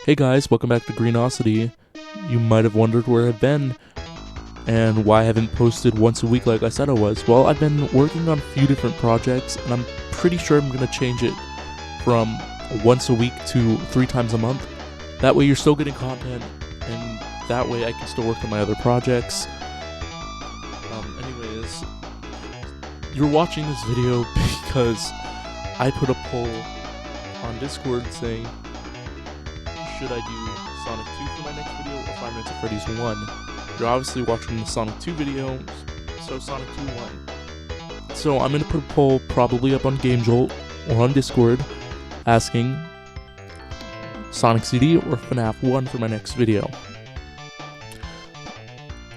Hey guys, welcome back to Greenosity. You might have wondered where I've been and why I haven't posted once a week like I said I was. Well, I've been working on a few different projects and I'm pretty sure I'm going to change it from once a week to 3 times a month. That way you're still getting content and that way I can still work on my other projects. Anyways, you're watching this video because I put a poll on Discord saying, should I do Sonic 2 for my next video or Five Nights at Freddy's 1? You're obviously watching the Sonic 2 video, so Sonic 2 won. So I'm going to put a poll probably up on GameJolt or on Discord asking Sonic CD or FNAF 1 for my next video.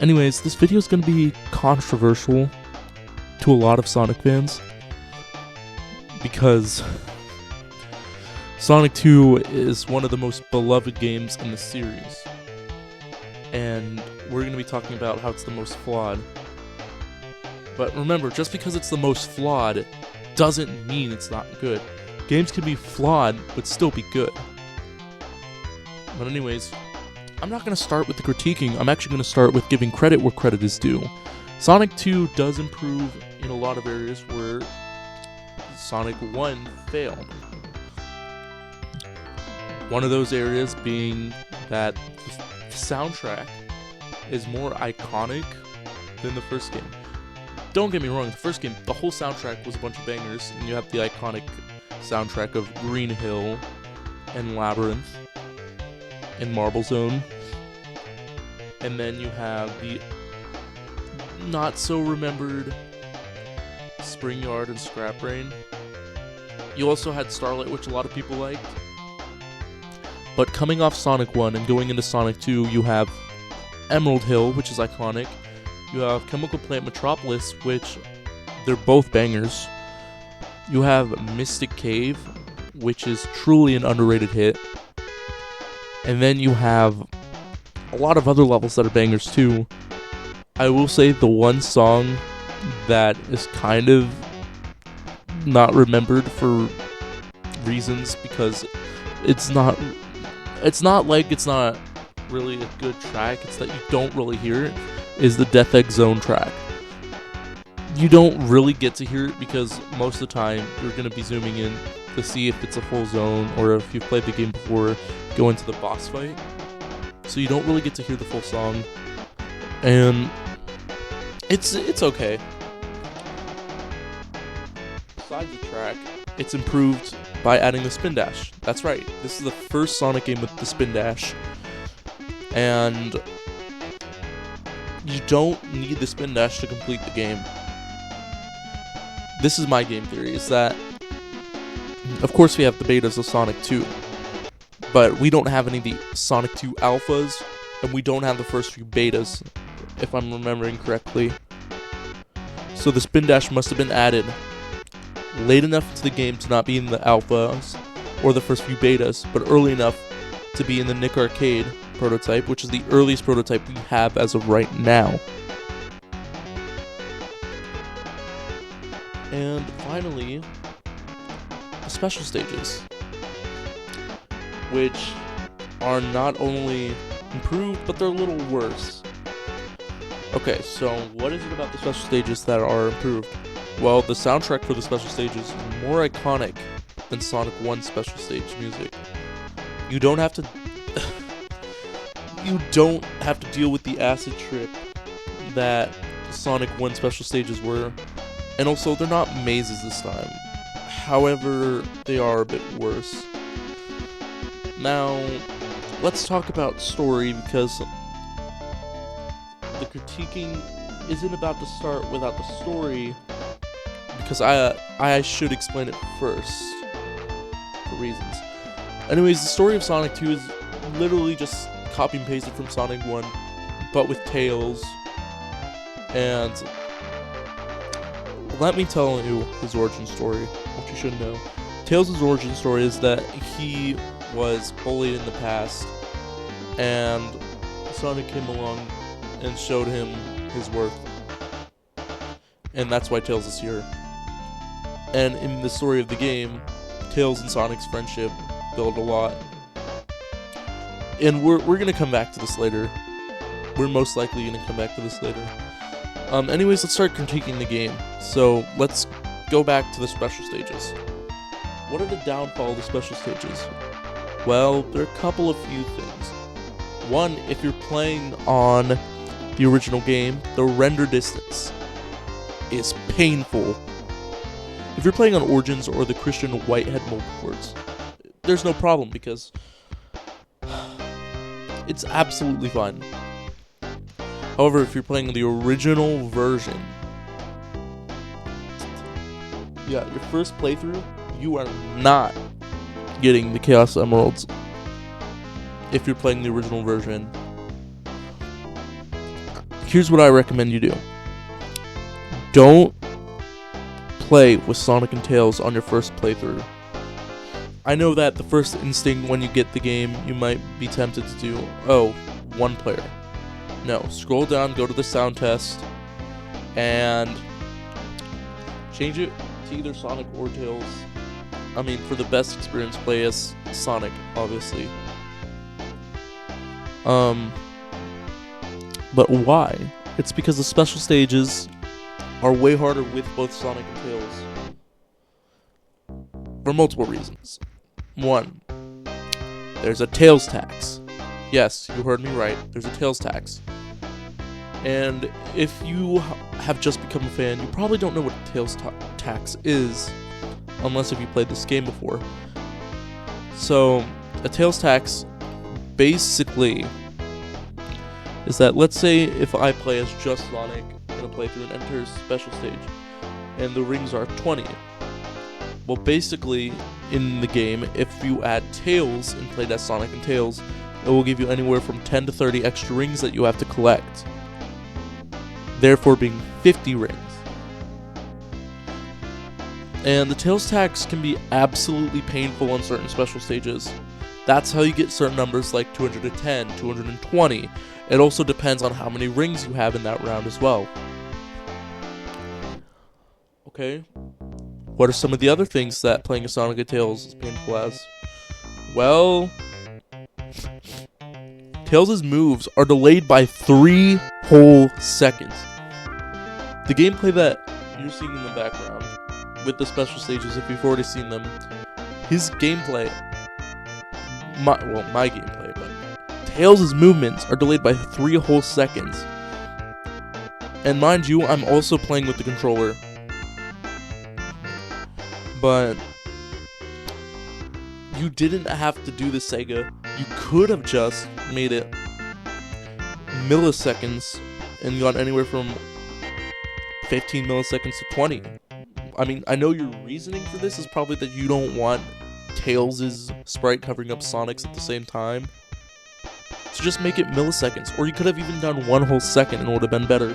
Anyways, this video is going to be controversial to a lot of Sonic fans because Sonic 2 is one of the most beloved games in the series, and we're going to be talking about how it's the most flawed. But remember, just because it's the most flawed doesn't mean it's not good. Games can be flawed but still be good. But anyways, I'm not going to start with the critiquing, I'm actually going to start with giving credit where credit is due. Sonic 2 does improve in a lot of areas where Sonic 1 failed. One of those areas being that the soundtrack is more iconic than the first game. Don't get me wrong, the first game, the whole soundtrack was a bunch of bangers, and you have the iconic soundtrack of Green Hill, and Labyrinth, and Marble Zone, and then you have the not-so-remembered Spring Yard and Scrap Rain. You also had Starlight, which a lot of people liked. But coming off Sonic 1 and going into Sonic 2, you have Emerald Hill, which is iconic. You have Chemical Plant Metropolis, which they're both bangers. You have Mystic Cave, which is truly an underrated hit. And then you have a lot of other levels that are bangers too. I will say the one song that is kind of not remembered for reasons because it's not like it's not really a good track, it's that you don't really hear it, is the Death Egg Zone track. You don't really get to hear it because most of the time you're going to be zooming in to see if it's a full zone or if you've played the game before, go into the boss fight. So you don't really get to hear the full song, and it's okay. Besides the track, it's improved by adding the spin dash. That's right, this is the first Sonic game with the spin dash, and you don't need the spin dash to complete the game. This is my game theory, is that of course we have the betas of Sonic 2, but we don't have any of the Sonic 2 alphas, and we don't have the first few betas, if I'm remembering correctly. So the spin dash must have been added late enough into the game to not be in the alphas or the first few betas, but early enough to be in the Nick Arcade prototype, which is the earliest prototype we have as of right now. And finally, the special stages, which are not only improved, but they're a little worse. Okay, so what is it about the special stages that are improved? Well, the soundtrack for the special stages is more iconic than Sonic 1 special stage music. You don't have to deal with the acid trip that Sonic 1 special stages were. And also, they're not mazes this time. However, they are a bit worse. Now, let's talk about story, because the critiquing isn't about to start without the story, because I should explain it first, for reasons. Anyways, the story of Sonic 2 is literally just copy and pasted from Sonic 1, but with Tails, and let me tell you his origin story, which you should know. Tails' origin story is that he was bullied in the past, and Sonic came along and showed him his worth. And that's why Tails is here. And in the story of the game, Tails and Sonic's friendship build a lot. And we're gonna come back to this later. We're most likely gonna come back to this later. Anyways, let's start critiquing the game. So let's go back to the special stages. What are the downfall of the special stages? Well, there are a couple of few things. One, if you're playing on the original game, the render distance is painful. If you're playing on Origins or the Christian Whitehead multiports, there's no problem because it's absolutely fine. However, if you're playing the original version, your first playthrough, you are not getting the Chaos Emeralds if you're playing the original version. Here's what I recommend you do. Don't play with Sonic and Tails on your first playthrough. I know that the first instinct when you get the game, you might be tempted to do, one player. No, scroll down, go to the sound test, and change it to either Sonic or Tails. I mean, for the best experience, play as Sonic, obviously. But why? It's because the special stages are way harder with both Sonic and Tails. For multiple reasons. One, there's a Tails tax. Yes, you heard me right. There's a Tails tax. And if you have just become a fan, you probably don't know what a Tails tax is, unless if you played this game before. So, a Tails tax basically is that, let's say if I play as just Sonic in a playthrough and enter a special stage, and the rings are 20. Well, basically, in the game, if you add Tails and played as Sonic and Tails, it will give you anywhere from 10 to 30 extra rings that you have to collect, therefore being 50 rings. And the Tails tax can be absolutely painful on certain special stages. That's how you get certain numbers like 210, 220. It also depends on how many rings you have in that round as well. Okay, what are some of the other things that playing a Sonic and Tails is painful as? Well, Tails' moves are delayed by 3 whole seconds. The gameplay that you're seeing in the background with the special stages, if you've already seen them, his gameplay, my gameplay, but Tails' movements are delayed by 3 whole seconds. And mind you, I'm also playing with the controller. But you didn't have to do the Sega. You could have just made it milliseconds and got anywhere from 15 milliseconds to 20. I mean, I know your reasoning for this is probably that you don't want Tails' sprite covering up Sonic's at the same time. So just make it milliseconds. Or you could have even done 1 whole second and it would have been better.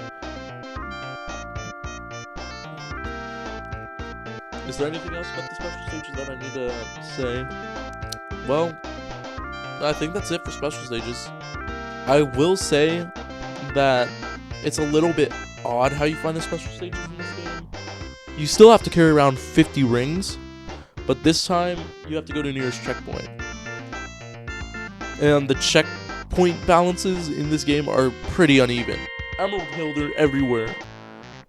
Is there anything else about the special stages that I need to say? Well, I think that's it for special stages. I will say that it's a little bit odd how you find the special stages in this game. You still have to carry around 50 rings, but this time you have to go to nearest checkpoint. And the checkpoint balances in this game are pretty uneven. Emerald Hill, they're everywhere.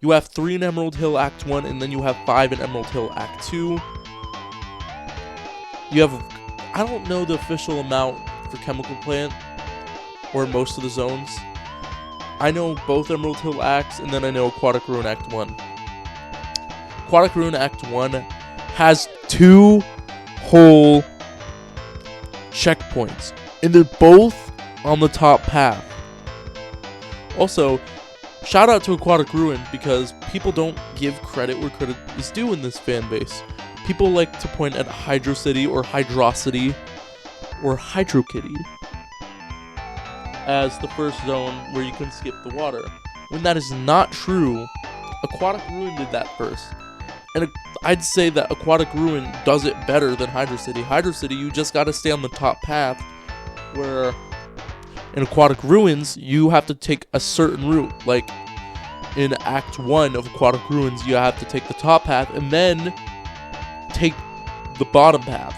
You have 3 in Emerald Hill Act 1, and then you have 5 in Emerald Hill Act 2. You have, I don't know the official amount for Chemical Plant, or most of the zones. I know both Emerald Hill Acts, and then I know Aquatic Ruin Act 1. Aquatic Ruin Act 1 has 2 whole checkpoints, and they're both on the top path. Also, shout out to Aquatic Ruin, because people don't give credit where credit is due in this fan base. People like to point at Hydro City or Hydrocity or Hydro Kitty as the first zone where you can skip the water. When that is not true, Aquatic Ruin did that first. And I'd say that Aquatic Ruin does it better than Hydro City. Hydro City, you just gotta stay on the top path, where in Aquatic Ruins, you have to take a certain route. Like, in Act 1 of Aquatic Ruins, you have to take the top path and then take the bottom path,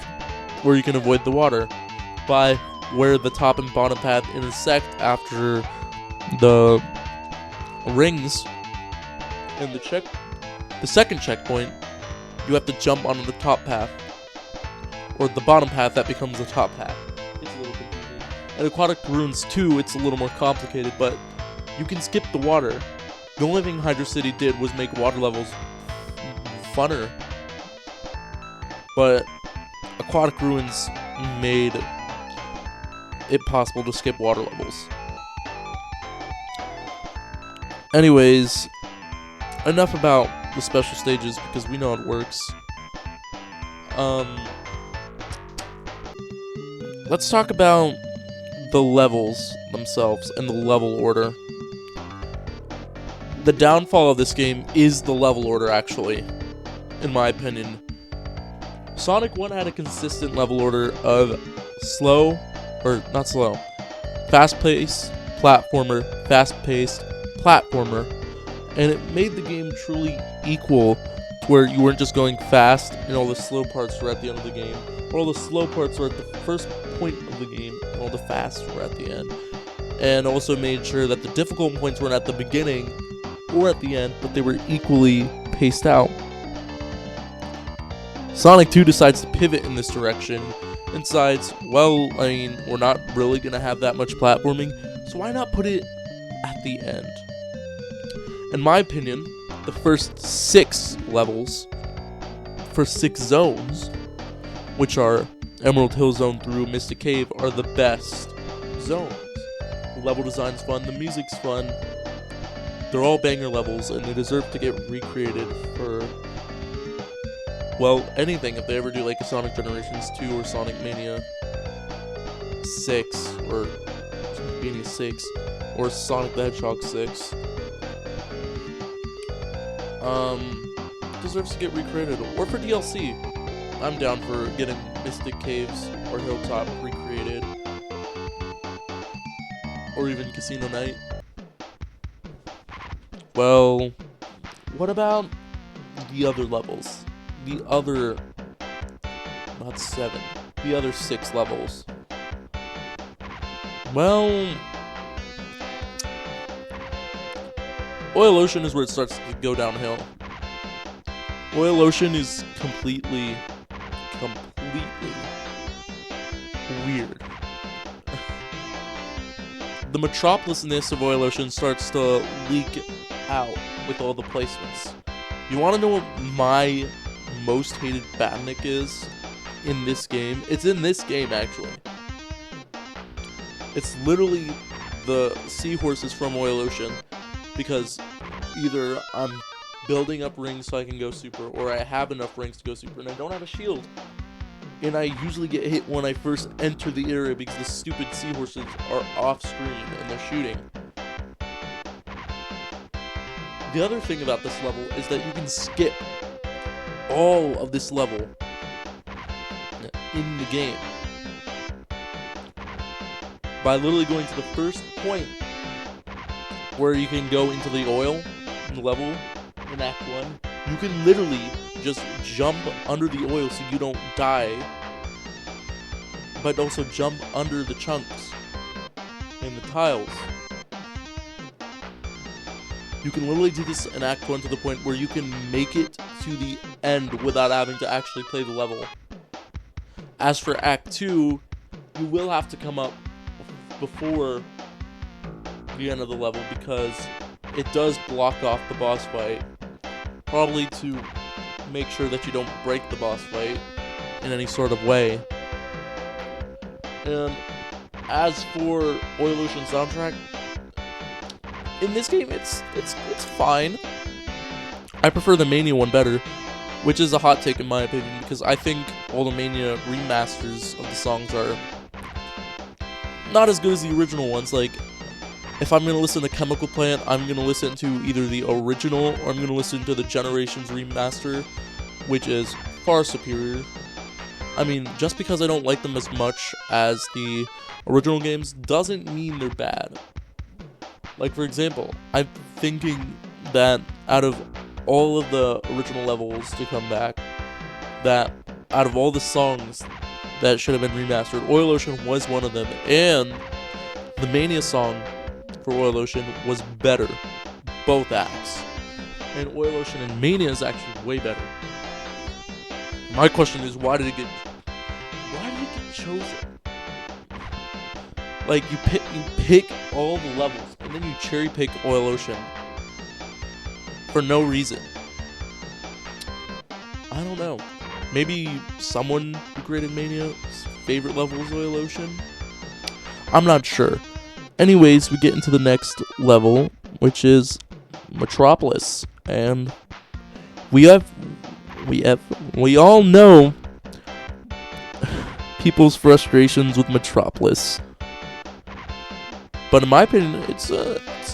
where you can avoid the water. By where the top and bottom path intersect after the rings. And the second checkpoint, you have to jump onto the top path, or the bottom path that becomes the top path. It's a little confusing. In Aquatic Ruins 2, it's a little more complicated, but you can skip the water. The only thing Hydro City did was make water levels funner, but Aquatic Ruins made it possible to skip water levels. Anyways, enough about the special stages because we know it works. Let's talk about the levels themselves and the level order. The downfall of this game is the level order, actually, in my opinion. Sonic 1 had a consistent level order of fast-paced, platformer, fast-paced, platformer, and it made the game truly equal to where you weren't just going fast and all the slow parts were at the end of the game, or all the slow parts were at the first point of the game and all the fast were at the end, and also made sure that the difficult points weren't at the beginning or at the end, but they were equally paced out. Sonic 2 decides to pivot in this direction and decides, well, I mean, we're not really going to have that much platforming, so why not put it at the end? In my opinion, the first 6 levels, first 6 zones, which are Emerald Hill Zone through Mystic Cave, are the best zones. The level design's fun, the music's fun, they're all banger levels, and they deserve to get recreated for, well, anything. If they ever do like a Sonic Generations 2 or Sonic Mania 6, or Sonic Mania 6, or Sonic the Hedgehog 6, deserves to get recreated, or for DLC. I'm down for getting Mystic Caves or Hilltop recreated, or even Casino Night. Well, what about the other levels? The other 6 levels. Well, Oil Ocean is where it starts to go downhill. Oil Ocean is completely weird. The Metropolis-ness of Oil Ocean starts to leak out with all the placements. You want to know what my most hated Batnik is in this game? It's in this game, actually. It's literally the seahorses from Oil Ocean, because either I'm building up rings so I can go super, or I have enough rings to go super, and I don't have a shield. And I usually get hit when I first enter the area because the stupid seahorses are off screen and they're shooting. The other thing about this level is that you can skip all of this level in the game by literally going to the first point where you can go into the oil in the level in Act 1. You can literally just jump under the oil so you don't die, but also jump under the chunks and the tiles. You can literally do this in Act 1 to the point where you can make it to the end without having to actually play the level. As for Act 2, you will have to come up before the end of the level because it does block off the boss fight, probably to make sure that you don't break the boss fight in any sort of way. And as for Oil Ocean soundtrack, in this game it's fine. I prefer the Mania one better, which is a hot take in my opinion, because I think all the Mania remasters of the songs are not as good as the original ones. Like, if I'm going to listen to Chemical Plant, I'm going to listen to either the original or I'm going to listen to the Generations remaster, which is far superior. I mean, just because I don't like them as much as the original games doesn't mean they're bad. Like, for example, I'm thinking that out of all of the original levels to come back, that out of all the songs, that should have been remastered. Oil Ocean was one of them, and the Mania song for Oil Ocean was better. Both acts. And Oil Ocean and Mania is actually way better. My question is, why did it get chosen? Like, you pick all the levels, and then you cherry pick Oil Ocean for no reason. I don't know. Maybe someone who created Mania's favorite level is Oil Ocean? I'm not sure. Anyways, we get into the next level, which is Metropolis. And we all know people's frustrations with Metropolis. But in my opinion, it's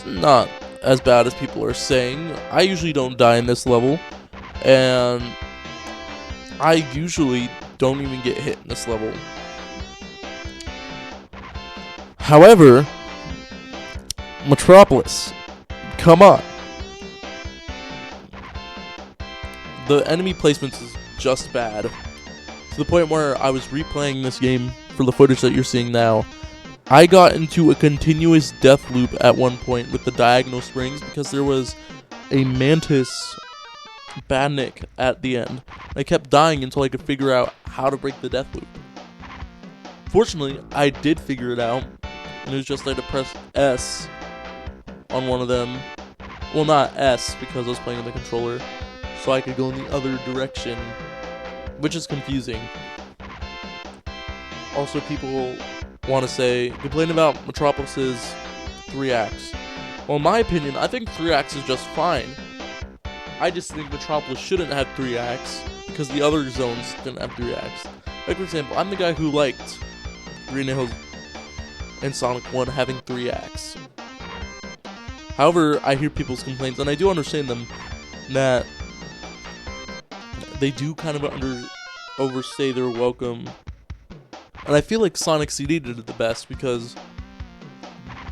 not as bad as people are saying. I usually don't die in this level, and I usually don't even get hit in this level. However, Metropolis, come on. The enemy placements is just bad, to the point where I was replaying this game for the footage that you're seeing now. I got into a continuous death loop at one point with the diagonal springs because there was a Mantis Badnik at the end. I kept dying until I could figure out how to break the death loop. Fortunately, I did figure it out, and it was just I had to press S on one of them. Well, not S, because I was playing with the controller, so I could go in the other direction, which is confusing. Also, people want to complain about Metropolis's 3 acts. Well, in my opinion, I think 3 acts is just fine. I just think Metropolis shouldn't have 3 acts, because the other zones didn't have 3 acts. Like, for example, I'm the guy who liked Green Hills and Sonic 1 having 3 acts. However, I hear people's complaints, and I do understand them, that they do kind of overstay their welcome. And I feel like Sonic CD did it the best, because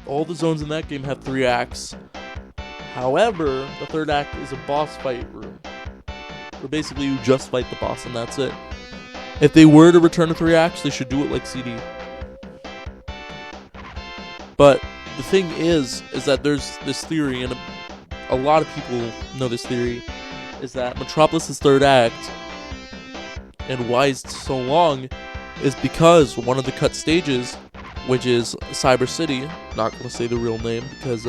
all the zones in that game have 3 acts. However, the 3rd act is a boss fight room, where basically you just fight the boss and that's it. If they were to return to 3 acts, they should do it like CD. But the thing is that there's this theory, and a lot of people know this theory, is that Metropolis' 3rd act, and why it's so long, is because one of the cut stages, which is Cyber City, not going to say the real name because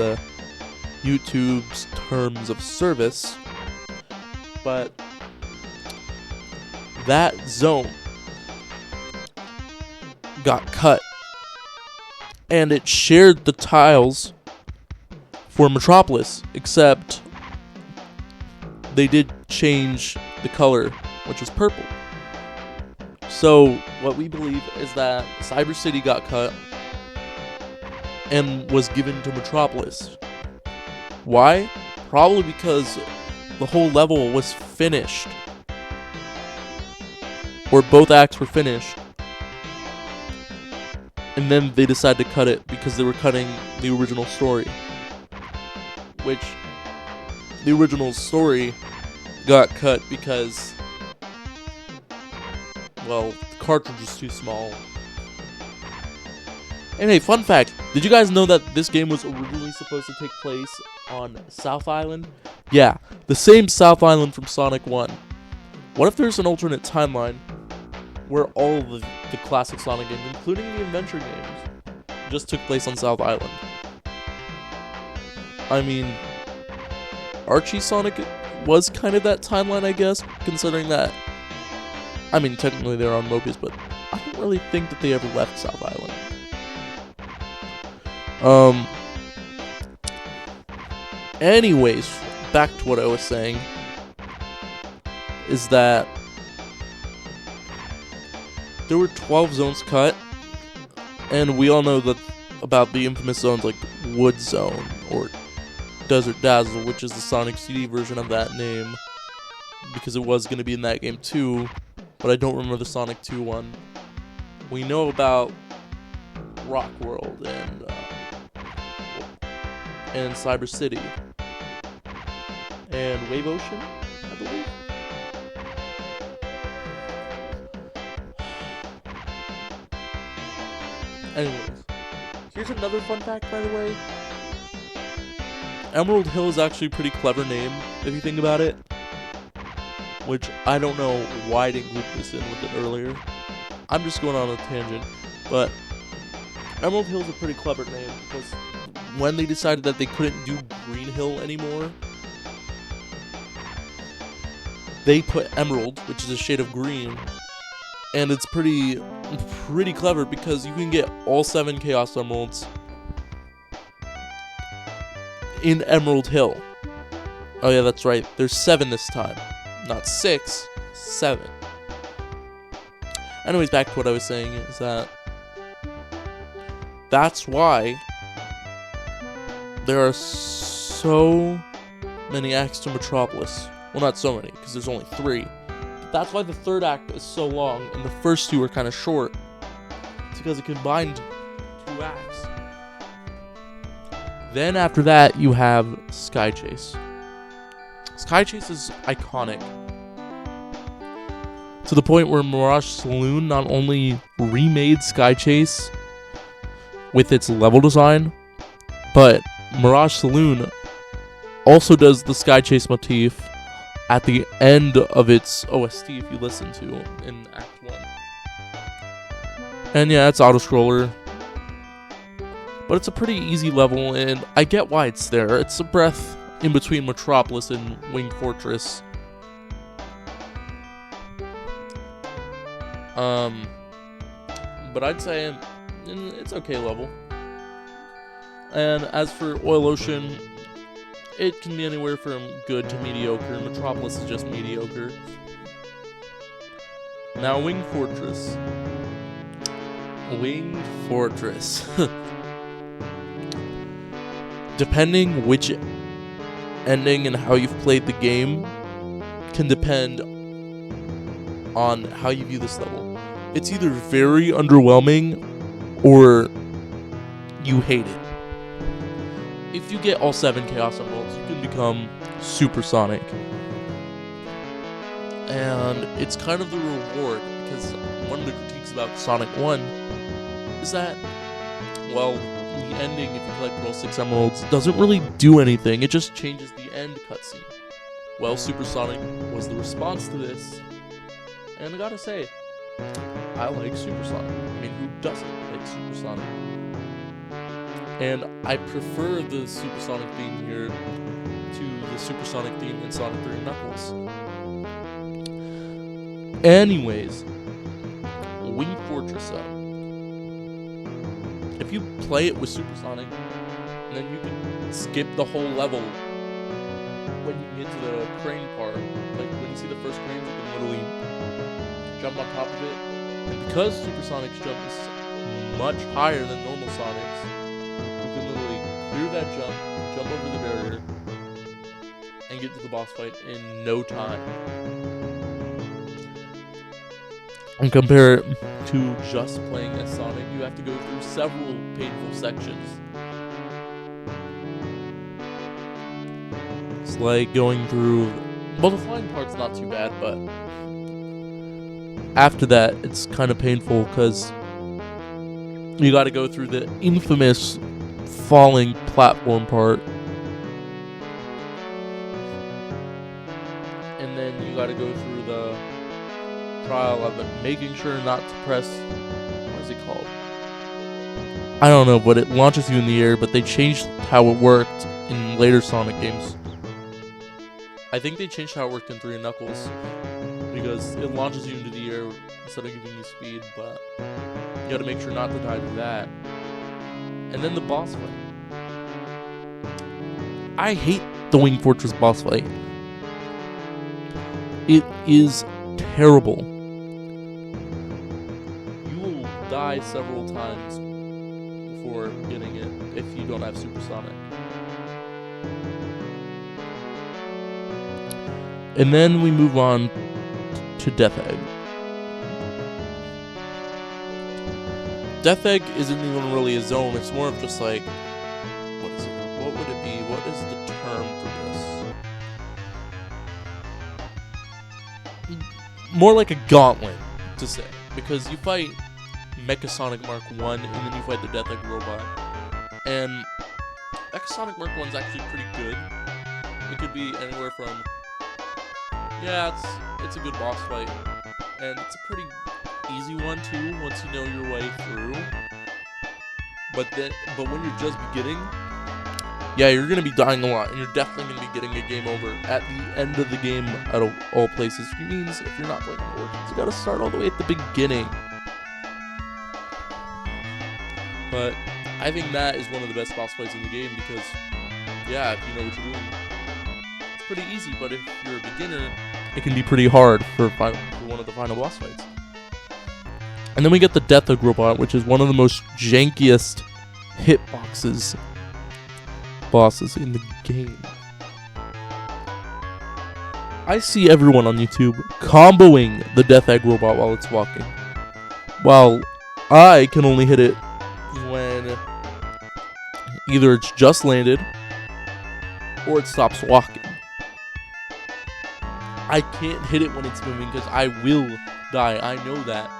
YouTube's terms of service, but that zone got cut, and it shared the tiles for Metropolis, except they did change the color, which is purple. So what we believe is that Cyber City got cut and was given to Metropolis. Why? Probably because the whole level was finished, or both acts were finished, and then they decided to cut it because they were cutting the original story, which the original story got cut because, well, the cartridge was too small. And hey, fun fact, did you guys know that this game was originally supposed to take place on South Island? Yeah, the same South Island from Sonic 1. What if there's an alternate timeline where all of the classic Sonic games, including the adventure games, just took place on South Island? I mean, Archie Sonic was kind of that timeline, I guess, considering that, I mean, technically they're on Mobius, but I don't really think that they ever left South Island. Anyways, back to what I was saying, is that there were 12 zones cut, and we all know that about the infamous zones like Wood Zone or Desert Dazzle, which is the Sonic CD version of that name, because it was going to be in that game too, but I don't remember the Sonic 2 one. We know about Rock World and Cyber City and Wave Ocean, I believe. Anyways, here's another fun fact, by the way. Emerald Hill is actually a pretty clever name, if you think about it. Which, I don't know why I didn't group this in with it earlier. I'm just going on a tangent. But, Emerald Hill is a pretty clever name, because when they decided that they couldn't do Green Hill anymore, they put Emerald, which is a shade of green, and it's pretty clever because you can get all 7 Chaos Emeralds in Emerald Hill. Oh yeah, that's right. There's 7 this time. Not 6, 7. Anyways, back to what I was saying is that's why there are so many acts to Metropolis. Well, not so many, because there's only 3. But that's why the 3rd act is so long, and the first 2 are kind of short. It's because it combined 2 acts. Then after that, you have Sky Chase. Sky Chase is iconic, to the point where Mirage Saloon not only remade Sky Chase with its level design, but Mirage Saloon also does the Sky Chase motif at the end of its OST, if you listen to, in Act 1. And yeah, it's auto-scroller, but it's a pretty easy level, and I get why it's there. It's a breath in between Metropolis and Wing Fortress. But I'd say it's okay level. And as for Oil Ocean, it can be anywhere from good to mediocre. Metropolis is just mediocre. Now, Wing Fortress. Wing Fortress. Depending which ending and how you've played the game can depend on how you view this level. It's either very underwhelming or you hate it. If you get all 7 Chaos Emeralds, you can become supersonic. And it's kind of the reward, because one of the critiques about Sonic 1 is that, well, the ending, if you collect all 6 emeralds, doesn't really do anything. It just changes the end cutscene. Well, Supersonic was the response to this, and I gotta say, I like Supersonic. I mean, who doesn't like Supersonic? And I prefer the Supersonic theme here to the Supersonic theme in Sonic 3 and Knuckles. Anyways, Wing Fortress up. If you play it with Supersonic, then you can skip the whole level when you get to the crane part. Like, when you see the first cranes, you can literally jump on top of it. And because Supersonic's jump is much higher than normal Sonic's, you can literally clear that jump over the barrier, and get to the boss fight in no time. And compare it to just playing as Sonic, you have to go through several painful sections. It's like going through... Well, the flying part's not too bad, but after that, it's kind of painful because you gotta go through the infamous falling platform part. And then you gotta go through the trial of it, making sure not to press, what is it called? I don't know, but it launches you in the air, but they changed how it worked in later Sonic games. I think they changed how it worked in 3 and Knuckles, because it launches you into the air instead of giving you speed, but you gotta make sure not to die to that. And then the boss fight. I hate the Wing Fortress boss fight. It is terrible. You will die several times before getting it if you don't have Supersonic. And then we move on to Death Egg. Death Egg isn't even really a zone, it's more of just like, what is it? What would it be? What is the term for this? More like a gauntlet, to say, because you fight Mecha Sonic Mark 1, and then you fight the Death Egg robot. And Mecha Sonic Mark 1 is actually pretty good. It could be anywhere from, yeah, it's a good boss fight, and it's a pretty easy one too once you know your way through. But when you're just beginning, yeah, you're gonna be dying a lot, and you're definitely gonna be getting a game over at the end of the game at all places. Which means if you're not playing on Origins, you gotta start all the way at the beginning. But I think that is one of the best boss fights in the game because, yeah, if you know what you're doing, it's pretty easy. But if you're a beginner, it can be pretty hard for one of the final boss fights. And then we get the Death Egg robot, which is one of the most jankiest hitboxes bosses in the game. I see everyone on YouTube comboing the Death Egg robot while it's walking, while I can only hit it when either it's just landed or it stops walking. I can't hit it when it's moving because I will die. I know that.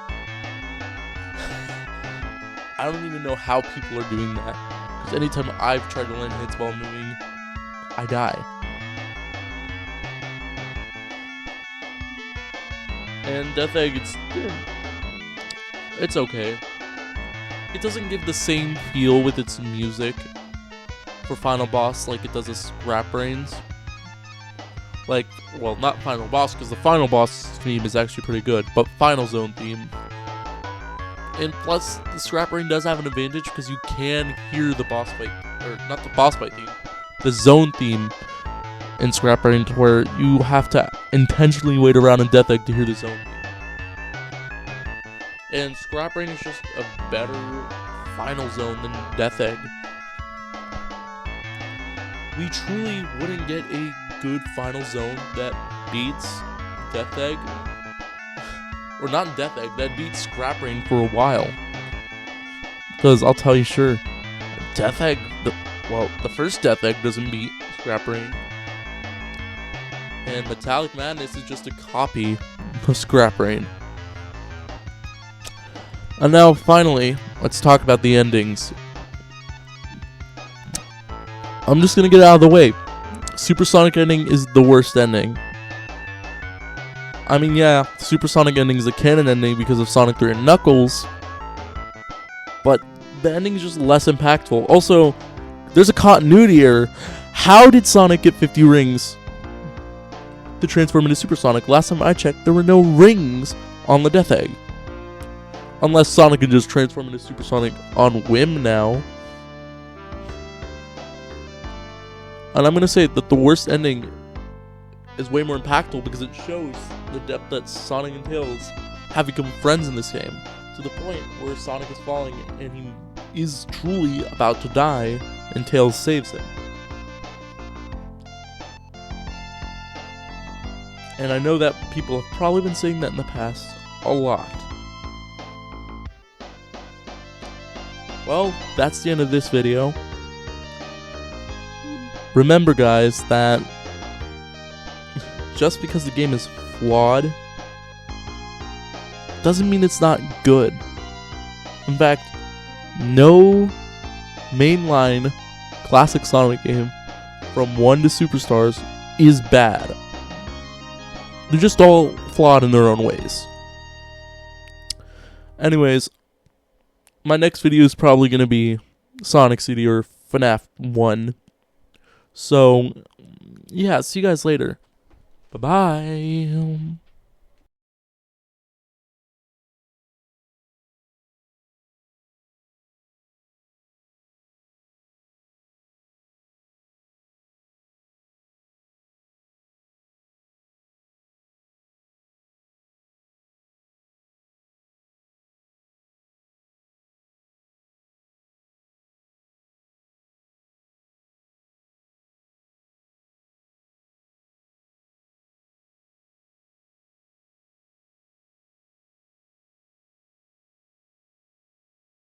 I don't even know how people are doing that. Because anytime I've tried to land hits while moving, I die. And Death Egg, it's okay. It doesn't give the same feel with its music for Final Boss like it does with Scrap Brains. Like, well, not Final Boss, because the Final Boss theme is actually pretty good, but Final Zone theme. And plus, the Scrap Brain does have an advantage because you can hear the boss fight, or not the boss fight theme, the zone theme in Scrap Brain, to where you have to intentionally wait around in Death Egg to hear the zone theme. And Scrap Brain is just a better final zone than Death Egg. We truly wouldn't get a good final zone that beats Death Egg. Or not Death Egg, that beats Scrap Brain for a while. Because I'll tell you, sure, Death Egg, the first Death Egg doesn't beat Scrap Brain. And Metallic Madness is just a copy of Scrap Brain. And now, finally, let's talk about the endings. I'm just gonna get out of the way. Supersonic ending is the worst ending. I mean, yeah, Supersonic ending is a canon ending because of Sonic 3 and Knuckles, but the ending is just less impactful. Also, there's a continuity error. How did Sonic get 50 rings to transform into Supersonic? Last time I checked, there were no rings on the Death Egg. Unless Sonic can just transform into Supersonic on whim now. And I'm going to say that the worst ending is way more impactful because it shows the depth that Sonic and Tails have become friends in this game, to the point where Sonic is falling and he is truly about to die and Tails saves him. And I know that people have probably been saying that in the past a lot. Well, that's the end of this video. Remember, guys, that just because the game is flawed doesn't mean it's not good. In fact, no mainline classic Sonic game from 1 to Superstars is bad. They're just all flawed in their own ways. Anyways, my next video is probably going to be Sonic CD or FNAF 1. So, yeah, see you guys later. Bye-bye.